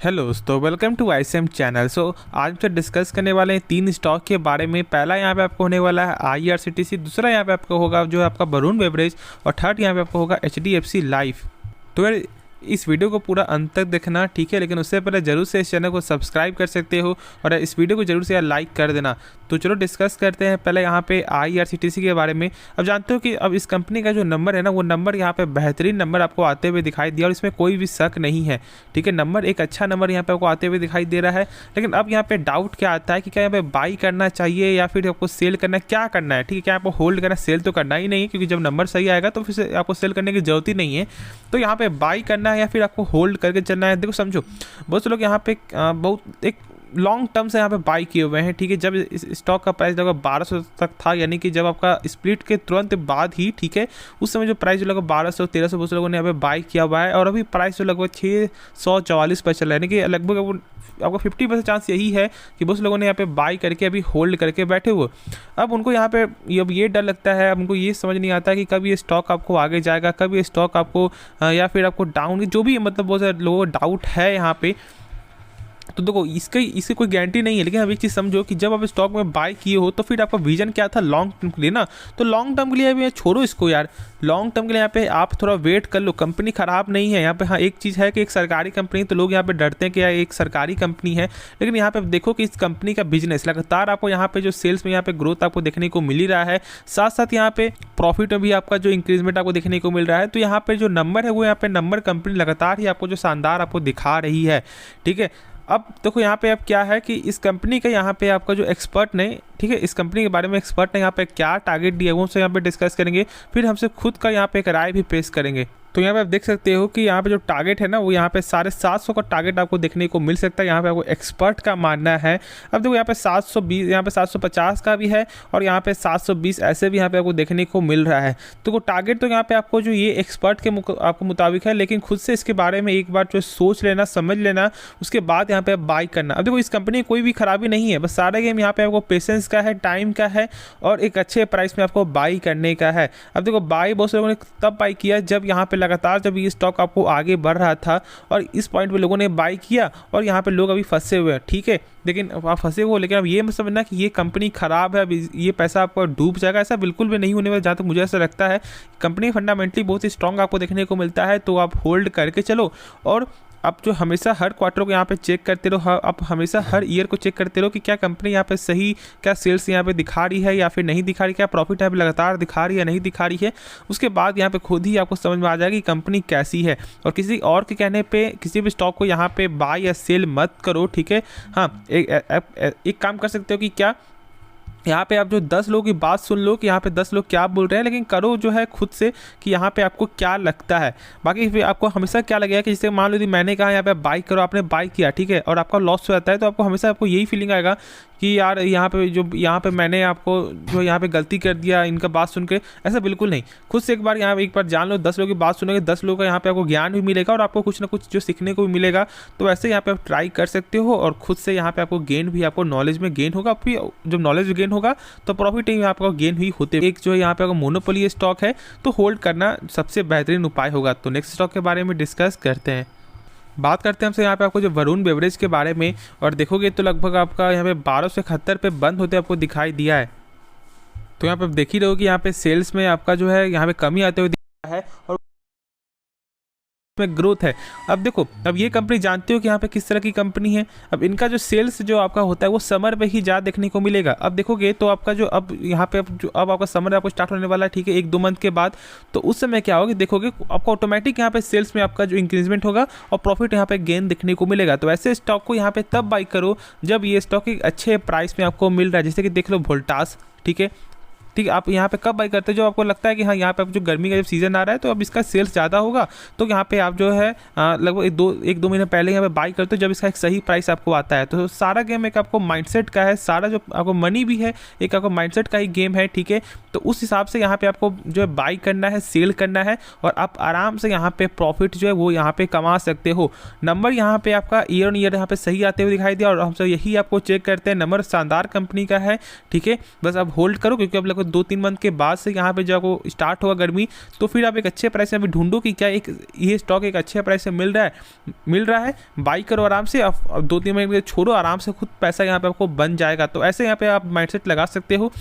Hello दोस्तों, welcome to ICM channel. आज हम डिस्कस करने वाले हैं 3 स्टॉक के बारे में। पहला यहाँ पे आपको होने वाला है आईआरसीटीसी, दूसरा यहाँ पे आपको होगा जो है आपका वरुण बेवरेज, और थर्ड यहाँ पे आपको होगा एचडीएफसी लाइफ। तो यार इस वीडियो को पूरा अंत तक देखना, ठीक है। लेकिन उससे पहले जरूर से इस चैनल को सब्सक्राइब कर सकते हो और इस वीडियो को जरूर से यार लाइक कर देना। तो चलो डिस्कस करते हैं पहले यहाँ पे आईआरसीटीसी के बारे में। अब जानते हो कि अब इस कंपनी का जो नंबर है ना, वो नंबर यहाँ पे बेहतरीन नंबर आपको आते हुए दिखाई दिया और इसमें कोई भी शक नहीं है, ठीक है। नंबर एक अच्छा नंबर यहाँ पे आपको आते हुए दिखाई दे रहा है। लेकिन अब यहाँ पे डाउट क्या आता है कि क्या यहाँ पे बाई करना चाहिए या फिर आपको सेल करना है, क्या करना है, ठीक है। क्या आपको होल्ड करना है? सेल तो करना ही नहीं है, क्योंकि जब नंबर सही आएगा तो फिर आपको सेल करने की जरूरत ही नहीं है। तो यहाँ पे बाई करना है या फिर आपको होल्ड करके चलना है। देखो समझो, बहुत से लोग यहाँ पे बहुत एक लॉन्ग टर्म से यहाँ पे बाई किए हुए हैं, ठीक है। जब इस स्टॉक का प्राइस लगभग 1200 तक था, यानी कि जब आपका स्प्लिट के तुरंत बाद ही, ठीक है, उस समय जो प्राइस जो लगभग 1200-1300 बहुत से लोगों ने यहाँ पे बाई किया हुआ है। और अभी प्राइस जो लगभग 644 पर चल रहा है, यानी कि लगभग आपको 50% चांस यही है कि बहुत से लोगों ने यहाँ पे बाई करके अभी होल्ड करके बैठे हुए। अब उनको यहाँ पे अब ये डर लगता है, अब उनको ये समझ नहीं आता कि कब ये स्टॉक आपको आगे जाएगा, कब ये स्टॉक आपको या फिर आपको डाउन, जो भी मतलब बहुत सारे लोगों को डाउट है यहाँ पे। तो देखो इसकी कोई गारंटी नहीं है। लेकिन अब एक चीज़ समझो कि जब आप स्टॉक में बाय किए हो तो फिर आपका विजन क्या था लॉन्ग टर्म के लिए ना। तो लॉन्ग टर्म के लिए अभी छोड़ो इसको यार, लॉन्ग टर्म के लिए यहाँ पे आप थोड़ा वेट कर लो। कंपनी खराब नहीं है यहाँ पे। हाँ, एक चीज़ है कि एक सरकारी कंपनी, तो लोग यहाँ पे डरते हैं कि यार एक सरकारी कंपनी है। लेकिन यहाँ पे देखो कि इस कंपनी का बिजनेस लगातार आपको यहाँ पे जो सेल्स में यहाँ पे ग्रोथ आपको देखने को मिल ही रहा है, साथ साथ यहाँ पे प्रॉफिट में भी आपका जो इंक्रीजमेंट आपको देखने को मिल रहा है। तो यहाँ पे जो नंबर है वो यहाँ पे नंबर कंपनी लगातार ही आपको जो शानदार आपको दिखा रही है, ठीक है। अब देखो यहाँ पे अब क्या है कि इस कंपनी का यहाँ पे आपका जो एक्सपर्ट ने, ठीक है, इस कंपनी के बारे में एक्सपर्ट ने यहाँ पे क्या टारगेट दिया वो हमसे यहाँ पे डिस्कस करेंगे। फिर हमसे खुद का यहाँ पे एक राय भी पेश करेंगे। तो यहाँ पे आप देख सकते हो कि यहाँ पे जो टारगेट है ना, वो यहाँ पे 750 का टारगेट आपको देखने को मिल सकता है। यहाँ पे आपको एक्सपर्ट का मानना है। अब देखो यहाँ पे 720, यहाँ पे 750 का भी है और यहाँ पे 720 ऐसे भी यहाँ पे आपको देखने को मिल रहा है। तो वो टारगेट तो यहाँ पे आपको जो ये एक्सपर्ट के आपको मुताबिक है, लेकिन खुद से इसके बारे में एक बार जो सोच लेना, समझ लेना, उसके बाद यहाँ पे बाई करना। अब देखो इस कंपनी में कोई भी खराबी नहीं है, बस सारा गेम यहाँ पे आपको पेशेंस का है, टाइम का है और एक अच्छे प्राइस में आपको बाई करने का है। अब देखो बाई बहुत से लोगों ने तब बाई किया जब यहाँ पे लगातार जब ये स्टॉक आपको आगे बढ़ रहा था और इस पॉइंट पे लोगों ने बाई किया और यहाँ पे लोग अभी फंसे हुए हैं, ठीक है। लेकिन आप फंसे हो, लेकिन अब ये मत समझना कि ये कंपनी खराब है, अब ये पैसा आपको डूब जाएगा, ऐसा बिल्कुल भी नहीं होने वाला। जहाँ तक मुझे ऐसा लगता है कंपनी फंडामेंटली बहुत ही स्ट्रांग आपको देखने को मिलता है। तो आप होल्ड करके चलो और आप जो हमेशा हर क्वार्टर को यहाँ पे चेक करते रहो, आप हमेशा हर ईयर को चेक करते रहो कि क्या कंपनी यहाँ पे सही, क्या सेल्स यहाँ पे दिखा रही है या फिर नहीं दिखा रही, क्या प्रॉफिट यहाँ पे लगातार दिखा रही है या नहीं दिखा रही है। उसके बाद यहाँ पे खुद ही आपको समझ में आ जाएगा कि कंपनी कैसी है। और किसी और के कहने पे किसी भी स्टॉक को यहाँ पे बाय या सेल मत करो, ठीक है। हाँ, एक काम कर सकते हो कि क्या यहाँ पे आप जो 10 लोगों की बात सुन लो कि यहाँ पे 10 लोग क्या बोल रहे हैं, लेकिन करो जो है खुद से कि यहाँ पे आपको क्या लगता है। बाकी फिर आपको हमेशा क्या लगेगा कि जैसे मान लो यदि मैंने कहा यहाँ पे बाई करो, आपने बाई किया, ठीक है, और आपका लॉस हो जाता है, तो आपको हमेशा आपको यही फीलिंग आएगा कि यार यहाँ पे मैंने आपको जो यहाँ पे गलती कर दिया इनका बात सुन के। ऐसा बिल्कुल नहीं। खुद से एक बार जान लो, 10 लोगों की बात सुनोगे, 10 लोगों का यहाँ पे आपको ज्ञान भी मिलेगा और आपको कुछ ना कुछ जो सीखने को भी मिलेगा। तो ऐसे यहाँ पे आप ट्राई कर सकते हो और खुद से यहाँ पे आपको गेन भी, आपको नॉलेज में गेन होगा। फिर जब नॉलेज गेन होगा तो प्रॉफिट ही आपको गेन हुई होते। एक जो यहाँ पे अगर मोनोपोली स्टॉक है तो होल्ड करना सबसे बेहतरीन उपाय होगा। तो नेक्स्ट स्टॉक के बारे में डिस्कस करते हैं। बात करते हैं हमसे यहाँ पे आपको जो वरुण बेवरेज के बारे में, और देखोगे तो लगभग आपका यहाँ पे 1271 पे बंद होते आपको दिखाई दिया है। तो यहाँ पे देख ही रहो कि यहाँ पे सेल्स में आपका जो है यहाँ पे कमी आते हुए दिख रहा है और में ग्रोथ है। अब देखो, अब ये कंपनी जानते हो कि यहाँ पे किस तरह की कंपनी है। अब इनका जो सेल्स जो आपका होता है वो समर में ही ज़्यादा देखने को मिलेगा। अब देखोगे तो आपका जो अब यहाँ पे अब आपका समर आपको स्टार्ट होने वाला है, ठीक है, 1-2 मंथ के बाद। तो उस समय क्या होगा, देखोगे आपको ऑटोमेटिक यहाँ पे सेल्स में आपका जो इंक्रीजमेंट होगा और प्रॉफिट यहाँ पे गेन देखने को मिलेगा। तो ऐसे स्टॉक को यहाँ पे तब बाई करो जब ये स्टॉक एक अच्छे प्राइस में आपको मिल रहा है। जैसे कि देख लो वोल्टास, ठीक है। ठीक है, आप यहाँ पे कब बाई करते हो, जो आपको लगता है कि हाँ यहाँ पे जो गर्मी का जब सीजन आ रहा है तो अब इसका सेल्स ज़्यादा होगा, तो यहाँ पे आप जो है लगभग एक दो महीने पहले यहाँ पे बाई करते हो जब इसका एक सही प्राइस आपको आता है। तो सारा गेम एक आपको माइंडसेट का है, सारा जो आपको मनी भी है एक आपको माइंडसेट का ही गेम है, ठीक है। तो उस हिसाब से यहाँ पे आपको जो है बाई करना है, सेल करना है और आप आराम से यहाँ पे प्रॉफिट जो है वो यहाँ पे कमा सकते हो। नंबर यहाँ पे आपका ईयर ऑन ईयर यहाँ पे सही आते हुए दिखाई दिया और हमसे यही आपको चेक करते हैं। नंबर शानदार कंपनी का है, ठीक है। बस आप होल्ड करो क्योंकि अब आपको 2-3 मंथ के बाद से यहाँ पे जो आपको स्टार्ट होगा गर्मी, तो फिर आप एक अच्छे प्राइस में ढूंढो कि क्या एक ये स्टॉक एक अच्छे प्राइस से मिल रहा है, बाई करो आराम से। अब 2-3 महीने छोड़ो, आराम से खुद पैसा यहाँ पे आपको बन जाएगा। तो ऐसे यहाँ पे आप माइंडसेट लगा सकते हो।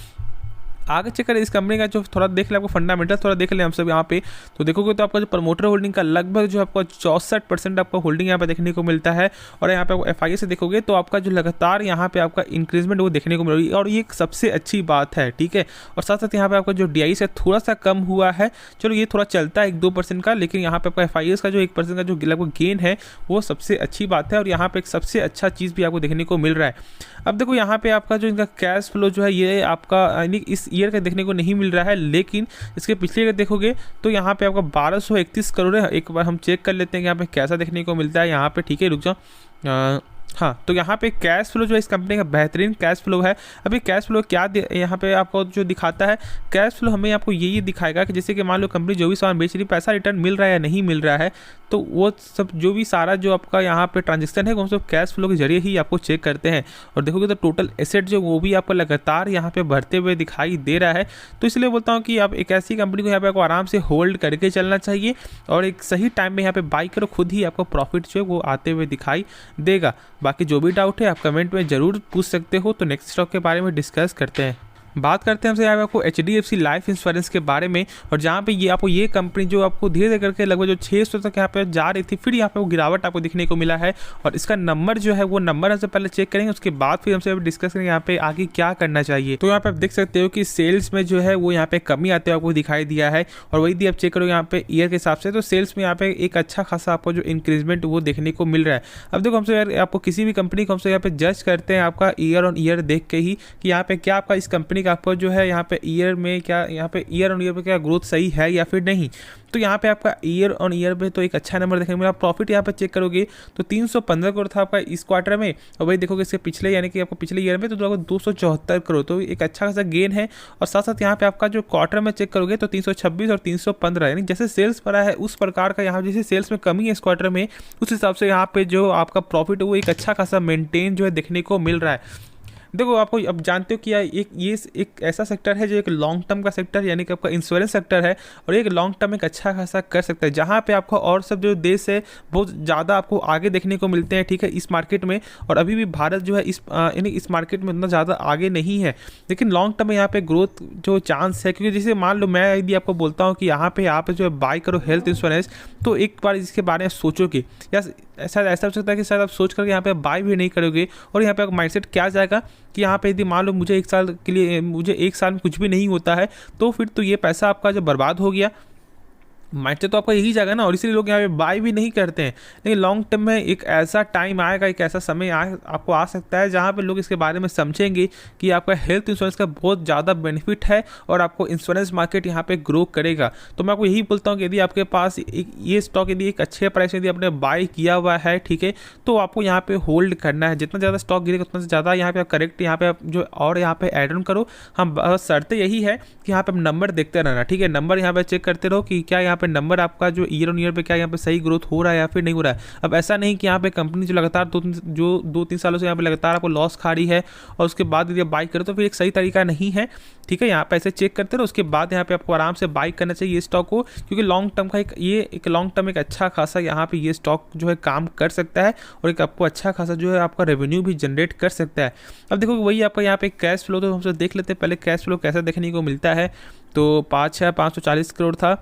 आगे चेक करें इस कंपनी का जो थोड़ा देख ले, आपको फंडामेंटल थोड़ा देख ले हम सब यहाँ पे, तो देखोगे तो आपका जो प्रमोटर होल्डिंग का लगभग जो आपको 64% आपका होल्डिंग यहाँ पे देखने को मिलता है। और यहाँ पे आपको FIA से देखोगे तो आपका जो लगातार यहाँ पे आपका इंक्रीजमेंट वो देखने को मिल रही है, और ये एक सबसे अच्छी बात है, ठीक है। और साथ साथ यहाँ पे आपका जो DI से थोड़ा सा कम हुआ है, चलो ये थोड़ा चलता है 1-2% का, लेकिन यहाँ पे आपका FIA का जो 1% का जो लगभग गेन है वो सबसे अच्छी बात है। और यहाँ पे एक सबसे अच्छा चीज़ भी आपको देखने को मिल रहा है। अब देखो यहाँ पे आपका जो इनका कैश फ्लो जो है ये आपका यानी इस ईयर का देखने को नहीं मिल रहा है, लेकिन इसके पिछले ईयर देखोगे तो यहाँ पे आपका 1231 करोड़ है। एक बार हम चेक कर लेते हैं कि यहाँ पे कैसा देखने को मिलता है यहाँ पे, ठीक है, रुक जाओ। हाँ, तो यहाँ पे कैश फ्लो जो है इस कंपनी का बेहतरीन कैश फ्लो है। अभी कैश फ्लो क्या यहाँ पे आपको जो दिखाता है, कैश फ्लो हमें आपको यही दिखाएगा कि जैसे कि मान लो कंपनी जो भी सामान बेच रही, पैसा रिटर्न मिल रहा है या नहीं मिल रहा है, तो वो सब जो भी सारा जो आपका यहाँ पे ट्रांजेक्शन है वो सब कैश फ्लो के जरिए ही आपको चेक करते हैं। और देखोगे तो टोटल एसेट जो वो भी आपको लगातार यहाँ पे बढ़ते हुए दिखाई दे रहा है। तो इसलिए बोलता हूँ कि आप एक ऐसी कंपनी को यहाँ पे आपको आराम से होल्ड करके चलना चाहिए, और एक सही टाइम में यहाँ पे बाई करो, खुद ही आपको प्रॉफिट जो है वो आते हुए दिखाई देगा। बाकी जो भी डाउट है आप कमेंट में ज़रूर पूछ सकते हो। तो नेक्स्ट स्टॉक के बारे में डिस्कस करते हैं। बात करते हैं हमसे यहाँ पे आपको HDFC लाइफ इंश्योरेंस के बारे में, और जहाँ पे ये आपको ये कंपनी जो आपको धीरे धीरे करके लगभग जो 600 तक यहाँ पे जा रही थी, फिर यहाँ पे वो गिरावट आपको दिखने को मिला है। और इसका नंबर जो है वो नंबर हमसे पहले चेक करेंगे, उसके बाद फिर हमसे डिस्कस करेंगे यहाँ पे आगे क्या करना चाहिए। तो यहाँ पे आप देख सकते हो कि सेल्स में जो है वो यहाँ पे कमी आते हुए आपको दिखाई दिया है, और वही आप चेक करो यहाँ पे ईयर के हिसाब से, तो सेल्स में यहाँ पे एक अच्छा खासा आपको जो इंक्रीजमेंट वो देखने को मिल रहा है। अब देखो हमसे यार आपको किसी भी कंपनी को हमसे यहाँ पे जज करते हैं आपका ईयर ऑन ईयर देख के ही, कि यहाँ पे क्या आपका इस कंपनी का आपको जो है यहाँ पे ईयर में क्या यहाँ पे ईयर ऑन ईयर पे क्या ग्रोथ सही है या फिर नहीं। तो यहाँ पे आपका ईयर ऑन ईयर पे तो एक अच्छा नंबर देखने को मिला। प्रॉफिट यहाँ पे चेक करोगे तो 315 करोड़ था आपका इस क्वार्टर में, और वही देखोगे इसके पिछले यानी कि आपको पिछले ईयर में तो आपको 274 करोड़, तो एक अच्छा खासा गेन है। और साथ साथ यहाँ पे आपका जो क्वार्टर में चेक करोगे तो 326 और 315, यानी जैसे सेल्स बढ़ा है उस प्रकार का यहाँ जैसे सेल्स में कमी है इस क्वार्टर में, उस हिसाब से यहाँ पे जो आपका प्रॉफिट है वो एक अच्छा खासा मेंटेन जो है देखने को मिल रहा है। देखो आपको अब जानते हो कि ये एक ऐसा सेक्टर है जो एक लॉन्ग टर्म का सेक्टर यानी कि आपका इंश्योरेंस सेक्टर है, और एक लॉन्ग टर्म एक अच्छा खासा कर सकता है, जहाँ पे आपको और सब जो देश है बहुत ज़्यादा आपको आगे देखने को मिलते हैं, ठीक है, इस मार्केट में। और अभी भी भारत जो है इस मार्केट में उतना ज़्यादा आगे नहीं है, लेकिन लॉन्ग टर्म में यहाँ पे ग्रोथ जो चांस है, क्योंकि जैसे मान लो मैं यदि आपको बोलता हूँ कि यहाँ पे आप जो है बाई करो हेल्थ इंश्योरेंस, तो एक बार इसके बारे में सोचोगे, या ऐसा हो सकता है कि शायद आप सोच करके यहाँ पे बाई भी नहीं करोगे, और यहाँ पे आपका माइंडसेट क्या जाएगा कि यहाँ पे यदि मान लो मुझे 1 साल के लिए मुझे 1 साल में कुछ भी नहीं होता है, तो फिर तो ये पैसा आपका जब बर्बाद हो गया, माइंडसेट तो आपका यही जाएगा ना। और इसीलिए लोग यहाँ पे बाय भी नहीं करते हैं। लेकिन लॉन्ग टर्म में एक ऐसा टाइम आएगा, एक ऐसा समय आपको आ सकता है जहाँ पे लोग इसके बारे में समझेंगे कि आपका हेल्थ इंश्योरेंस का बहुत ज़्यादा बेनिफिट है और आपको इंश्योरेंस मार्केट यहाँ पे ग्रो करेगा। तो मैं आपको यही बोलता हूँ कि यदि आपके पास ये स्टॉक यदि एक अच्छे प्राइस यदि आपने बाय किया हुआ है, ठीक है, तो आपको यहाँ पे होल्ड करना है। जितना ज़्यादा स्टॉक गिरेगा उतना ज़्यादा यहाँ पे आप करेक्ट यहाँ पे आप जो और यहाँ पे एड ऑन करो। हम शर्त यही है कि यहाँ पे नंबर देखते रहना, ठीक है, नंबर यहाँ पे चेक करते रहो कि क्या यहाँ पे नंबर आपका जो ईयर ऑन ईयर पे क्या यहाँ पे सही ग्रोथ हो रहा है या फिर नहीं हो रहा है। अब ऐसा नहीं कि यहाँ पे कंपनी जो लगातार दो तीन सालों से यहाँ पे लगातार आपको लॉस खा रही है और उसके बाद यदि आप बाई करो तो फिर एक सही तरीका नहीं है, ठीक है। यहाँ पे ऐसे चेक करते रहो, उसके बाद यहाँ पे आपको आराम से बाई करना चाहिए ये स्टॉक को, क्योंकि लॉन्ग टर्म का एक लॉन्ग टर्म एक अच्छा खासा यहाँ पे ये स्टॉक जो है काम कर सकता है और एक आपको अच्छा खासा जो है आपका रेवेन्यू भी जनरेट कर सकता है। अब देखो वही आपका यहाँ पे कैश फ्लो, तो हमसे देख लेते हैं पहले कैश फ्लो कैसा देखने को मिलता है। तो 540 करोड़ था।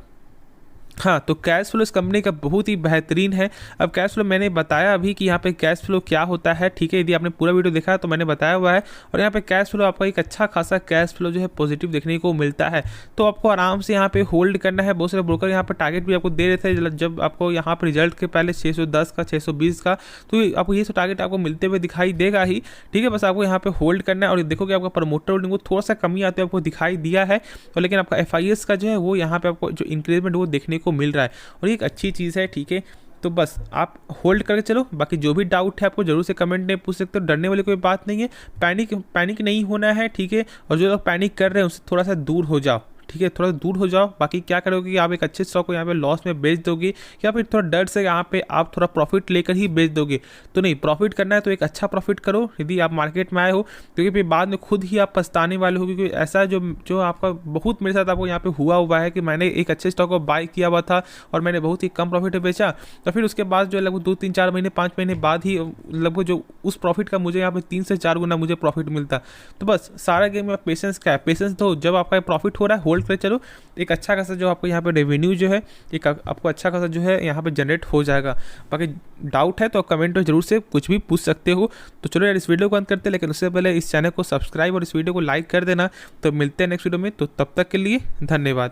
हाँ, तो कैश फ्लो इस कंपनी का बहुत ही बेहतरीन है। अब कैश फ्लो मैंने बताया अभी कि यहाँ पे कैश फ्लो क्या होता है, ठीक है, यदि आपने पूरा वीडियो देखा है तो मैंने बताया हुआ है। और यहाँ पे कैश फ्लो आपका एक अच्छा खासा कैश फ्लो जो है पॉजिटिव देखने को मिलता है। तो आपको आराम से यहाँ पे होल्ड करना है। बहुत सारे ब्रोकर यहाँ पे टारगेट भी आपको दे रहे थे जब आपको यहाँ पे रिजल्ट के पहले 610 का 620 का, तो आपको ये सब टारगेट आपको मिलते हुए दिखाई देगा ही, ठीक है। बस आपको यहाँ पे होल्ड करना है। और देखोगे आपका प्रमोटर होल्डिंग वो थोड़ा सा कमी आते हुए आपको दिखाई दिया है, और लेकिन आपका FIS का जो है वो यहाँ पे आपको जो इंक्रीजमेंट वो देखने को मिल रहा है और ये एक अच्छी चीज़ है, ठीक है। तो बस आप होल्ड करके चलो। बाकी जो भी डाउट है आपको जरूर से कमेंट में पूछ सकते हो, डरने वाली कोई बात नहीं है, पैनिक नहीं होना है, ठीक है। और जो लोग पैनिक कर रहे हैं उससे थोड़ा सा दूर हो जाओ, ठीक है, थोड़ा दूर हो जाओ। बाकी क्या करोगे कि आप एक अच्छे स्टॉक को यहाँ पे लॉस में बेच दोगे या फिर थोड़ा डर से यहाँ पे आप थोड़ा प्रॉफिट लेकर ही बेच दोगे। तो नहीं, प्रॉफिट करना है तो एक अच्छा प्रॉफिट करो यदि आप मार्केट में आए हो, क्योंकि फिर बाद में खुद ही आप पछताने वाले हो। क्योंकि ऐसा जो जो आपका बहुत मेरे साथ आपको यहाँ पे हुआ है कि मैंने एक अच्छे स्टॉक को बाय किया हुआ था और मैंने बहुत ही कम प्रॉफिट में बेचा, तो फिर उसके बाद जो है लगभग 2-3-4 महीने 5 महीने बाद ही लगभग जो उस प्रॉफिट का मुझे यहाँ पे 3 से 4 गुना मुझे प्रॉफिट मिलता। तो बस सारा गेम में पेशेंस का है, पेशेंस दो। जब आपका प्रॉफिट हो रहा है होल्ड कर चलो, एक अच्छा खासा जो आपको यहाँ पे रेवेन्यू जो है एक आपको अच्छा खासा जो है यहाँ पे जनरेट हो जाएगा। बाकी डाउट है तो कमेंट में जरूर से कुछ भी पूछ सकते हो। तो चलो यार इस वीडियो को अंत करते हैं, लेकिन उससे पहले इस चैनल को सब्सक्राइब और इस वीडियो को लाइक कर देना। तो मिलते हैं नेक्स्ट वीडियो में, तो तब तक के लिए धन्यवाद।